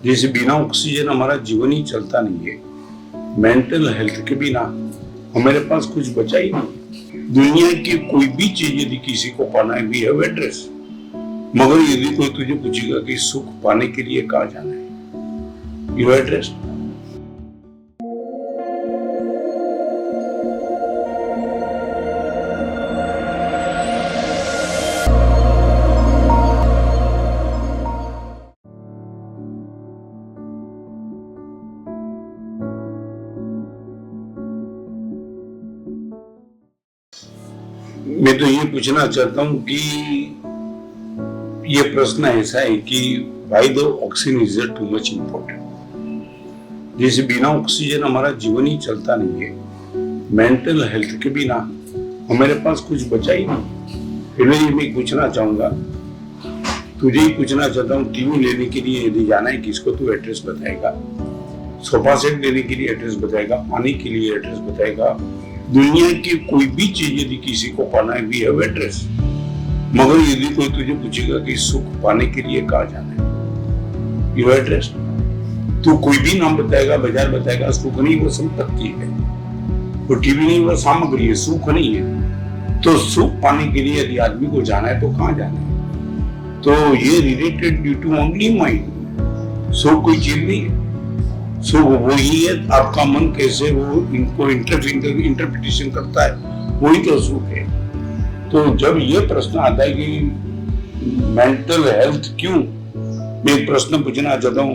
जैसे बिना ऑक्सीजन हमारा जीवन ही चलता नहीं है, मेंटल हेल्थ के बिना हमारे पास कुछ बचा ही नहीं। दुनिया की कोई भी चीज यदि किसी को पाना है, वी हैव एड्रेस। मगर यदि कोई तुझे पूछेगा कि सुख पाने के लिए कहाँ जाना है, यू एड्रेस। मैं तो ये पूछना चाहता हूं कि ये प्रश्न ऐसा है कि why the oxygen is too much important. जैसे बिना ऑक्सीजन हमारा जीवन ही चलता नहीं है, मेंटल हेल्थ के बिना हमारे पास कुछ बचा ही नहीं। फिर मैं पूछना चाहूंगा, तुझे ही पूछना चाहता हूँ, टीवी लेने के लिए यदि जाना है किसको, तू एड्रेस बताएगा। सोफा सेट लेने के लिए एड्रेस बताएगा, पानी के लिए एड्रेस बताएगा। दुनिया की कोई भी चीज यदि किसी को पाना है, वी हैव एड्रेस। मगर यदि कोई तुझे पूछेगा कि सुख पाने के लिए कहाँ जाना है, यू एड्रेस। तू कोई भी नाम बताएगा, बाजार बताएगा, सुख नहीं वो संपत्ति है, वो टीवी नहीं वो सामग्री है, सुख नहीं है। तो सुख पाने के लिए यदि आदमी को जाना है तो कहाँ जाना है? तो ये related due to only mind. सुख कोई चीज नहीं है, सुख वही है आपका मन कैसे वो इनको इंटरप्रिटेशन करता है, वही तो सुख है। तो जब ये प्रश्न आता है कि मेंटल हेल्थ क्यों, मैं एक प्रश्न पूछना चाहता हूँ,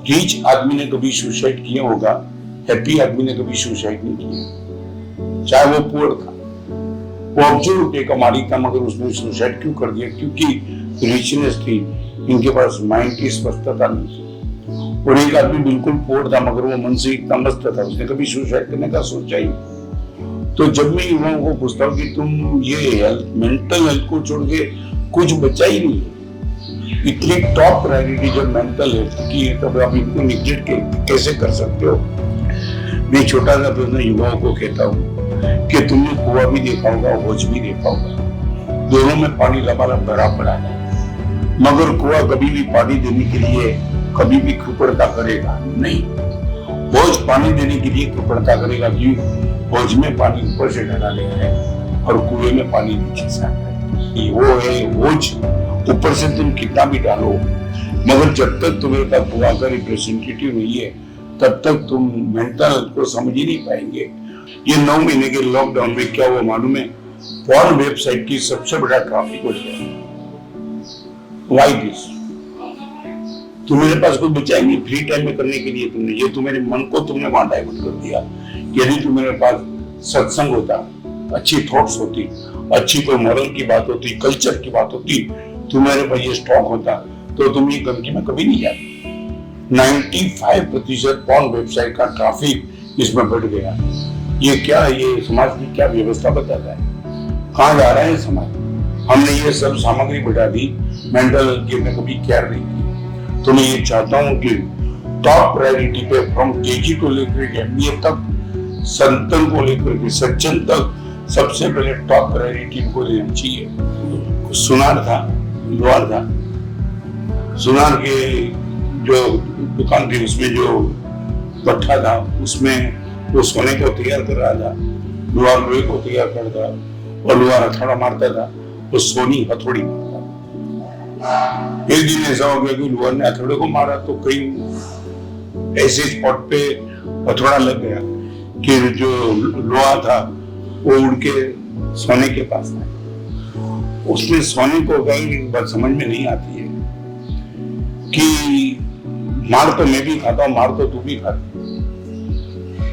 रिच आदमी ने कभी सुसाइड किया होगा, हैप्पी आदमी ने कभी सुसाइड नहीं किया, चाहे वो पुअर था, वो अब्जो रुपये का मालिक था, मगर उसने सुसाइड क्यों कर दिया? क्योंकि रिचनेस थी, इनके पास माइंड की स्पष्टता नहीं थी। और एक आदमी बिल्कुल पोर था, मगर वो मन से इतना मस्त था, उसने कभी सुसाइड करने का सोचा ही। तो जब मैं युवाओं को पूछता हूँ कि तुम ये हेल्थ, मेंटल हेल्थ को छोड़ के कुछ बचा ही नहीं है, इतनी टॉप प्रायोरिटी जब मेंटल हेल्थ की है, तब आप इनको निग्लेक्ट कैसे कर सकते हो? मैं छोटा सा प्रश्न युवाओं को कहता हूँ कि तुमने कुआं भी देखा होगा, होज भी देखा होगा, दोनों में पानी लबालब भरा पड़ा है, मगर कुआं कभी भी पानी देने के लिए कभी भी कृपणता करेगा नहीं। होज पानी देने के लिए कृपणता करेगा, क्योंकि होज में पानी ऊपर से डाला गया है और कुएं में पानी नीचे से आता है। वो है होज, ऊपर से तुम कितना भी डालो, मगर जब तक तुम्हें तक कुआं का रिप्रेजेंटेटिव नहीं है, तब तक तुम मेंटल को समझ ही नहीं पाएंगे। ये 9 महीने के लॉकडाउन में क्या हुआ मालूम है? पॉर्न वेबसाइट की सबसे बड़ा ट्रैफिक हो गया। Why this? तुम्हारे पास कोई बचा नहीं फ्री टाइम में करने के लिए। तुमने ये तुम्हारे मन को तुमने वहां डाइवर्ट कर दिया। यदि तुम्हारे पास सत्संग होता, अच्छी थॉट्स होती, अच्छी कोई मॉरल की बात होती, कल्चर की बात होती, तुम्हारे पास ये स्टॉक होता, तो तुम ये गंदगी में कभी नहीं जाते। 95% पॉर्न वेबसाइट का ट्रैफिक इसमें बढ़ गया। ये क्या है? ये समाज की क्या व्यवस्था बताता है? कहाँ जा रहा है समाज? हमने ये सब सामग्री बढ़ा दी, मेंटल हेल्थ की हमने कभी केयर नहीं की। तो मैं ये चाहता हूँ कि टॉप प्रायोरिटी पे फ्रॉम केजी को लेकर के एमबीए तक, संतन को लेकर के सज्जन तक, सबसे पहले टॉप प्रायोरिटी को लेना चाहिए। सुनार था, लोहार था, सुनार के जो दुकान थी उसमें जो भट्ठा था, उसमें वो सोने को तैयार कर रहा था, लोहार लोहे को तैयार करता और लोहार हथौड़ा मारता था, वो सोनी हथौड़ी मारता। एक दिन ऐसा हो गया कि लोहार ने हथौड़े को मारा तो कहीं ऐसे स्पॉट पे हथौड़ा लग गया कि जो लोहा था वो उड़ के सोने के पास था। उसमें सोने को कहीं बात समझ में नहीं आती है कि मार तो मैं भी खाता हूँ, मार तो तू भी खाता,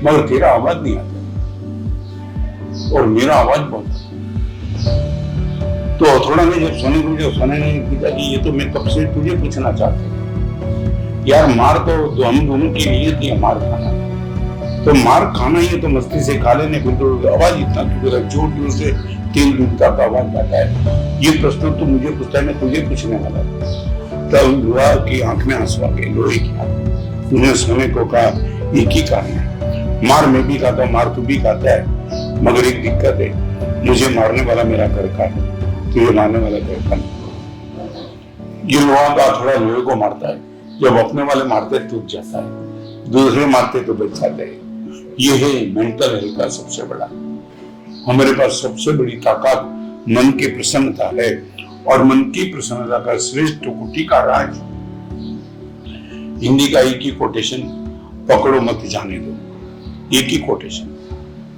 मगर तेरा आवाज नहीं आता और मेरा आवाज बहुत आता। तो हथौड़ा ने जब सोने को, जब सोने ने पूछा कि ये तो मैं कब से तुझे पूछना चाहता हूँ यार, मार तो हम दोनों की नीयत है मार खाना, तो मार खाना ही तो मस्ती से खा लेने, फिर तो आवाज इतना क्यों, जोर जोर से तेल डूबता का आवाज आता है। ये प्रश्न तो मुझे पूछता है, मैं तुझे पूछने वाला। तब लोहा की आंख में आंसू आ गए, लोहे की आंख। उन्होंने सोने को कहा एक ही कारण है, मार मैं भी खाता हूँ, मार तू भी खाता है, मगर एक दिक्कत है, मुझे मारने वाला मेरा घर का है, तुझे मारने वाला घर का नहीं। ये लोहा का थोड़ा लोहे को मारता है, जब अपने वाले मारते टूट जाता है, दूसरे मारते तो बच जाते हैं। ये है मेंटल हेल्थ का सबसे बड़ा। हमारे पास सबसे बड़ी ताकत मन की प्रसन्नता है, और मन की प्रसन्नता का श्रेष्ठ कोटि का राज, हिंदी का एक ही कोटेशन, पकड़ो मत जाने दो। एक ही कोटेशन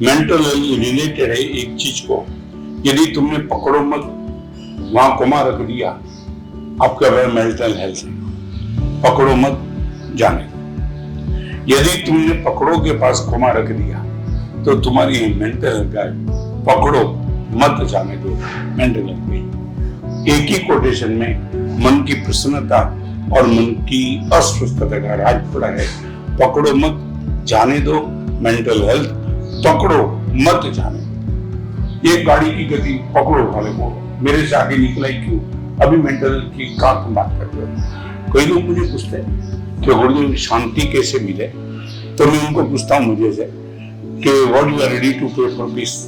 मेंटल रिलेटेड है एक चीज को। यदि तुमने पकड़ो मत वहां कोमा रख दिया, आपका मेंटल हेल्थ है। पकड़ो मत जाने दो। यदि तुमने पकड़ो के पास कोमा रख दिया तो तुम्हारी मेंटल हेल्थ है, पकड़ो मत जाने दो, मेंटल हेल्थ। एक ही कोटेशन में मन की प्रसन्नता और मन की अस्वस्थता का राज पड़ा है। पकड़ो मत जाने दो, मेंटल हेल्थ, पकड़ो मत जाने दो। एक गाड़ी की गति पकड़ो वाले को, मेरे से आगे निकला ही क्यों? अभी मेंटल हेल्थ की कहाँ तुम बात करते हो? कई लोग मुझे पूछते हैं कि गुरुदेव शांति कैसे मिले, तो मैं उनको पूछता हूँ मुझे से कि what you are ready to pay for peace.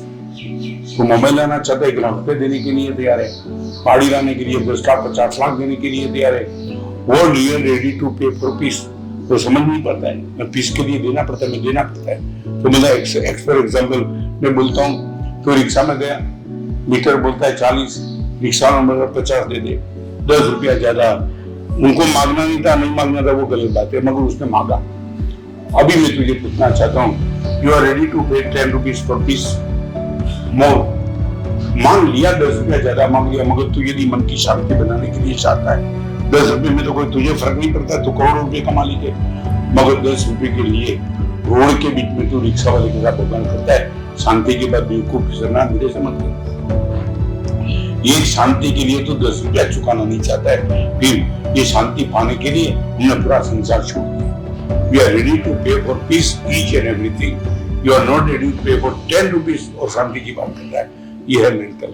तो मोबाइल लाना चाहता है, 1 लाख रुपए देने के लिए तैयार है, गाड़ी लाने के लिए 10 लाख 50 लाख देने के लिए तैयार है। What you are ready to pay for peace, तो समझ नहीं पड़ता है। मैं पीस के लिए देना पड़ता है, मैं देना पड़ता है। तो मेरा फॉर एग्जाम्पल मैं बोलता हूँ, तो रिक्शा में गया, मीटर बोलता है 40, रिक्शा में 50 दे दे, 10 रुपया ज्यादा। उनको मांगना नहीं था, नहीं मांगना था, वो गलत बात है, मगर उसने मांगा। अभी मैं तुझे पूछना चाहता हूँ, यू आर रेडी टू पे 10 रुपीज फॉर पीस मोर? मांग लिया, 10 रुपया ज्यादा मांग लिया, मगर तू यदि मन की शांति बनाने के लिए चाहता है, 10 रुपये में तो कोई तुझे फर्क नहीं पड़ता, तू करोड़ रुपये कमा लीजिए, मगर 10 रुपये के लिए रोड के बीच में तू रिक्शा वाले के साथ भगवान करता है। शांति के बाद बेवकूफ किसना मेरे से मत कर। ये शांति के लिए तो 10 रुपया चुकाना नहीं चाहता है, फिर ये शांति पाने के लिए हमने पूरा संसार छोड़ दिया। We are ready to pay for peace each and everything, you are not ready to pay for 10 rupees और शांति की बात कर रहा है। ये है मेंटल।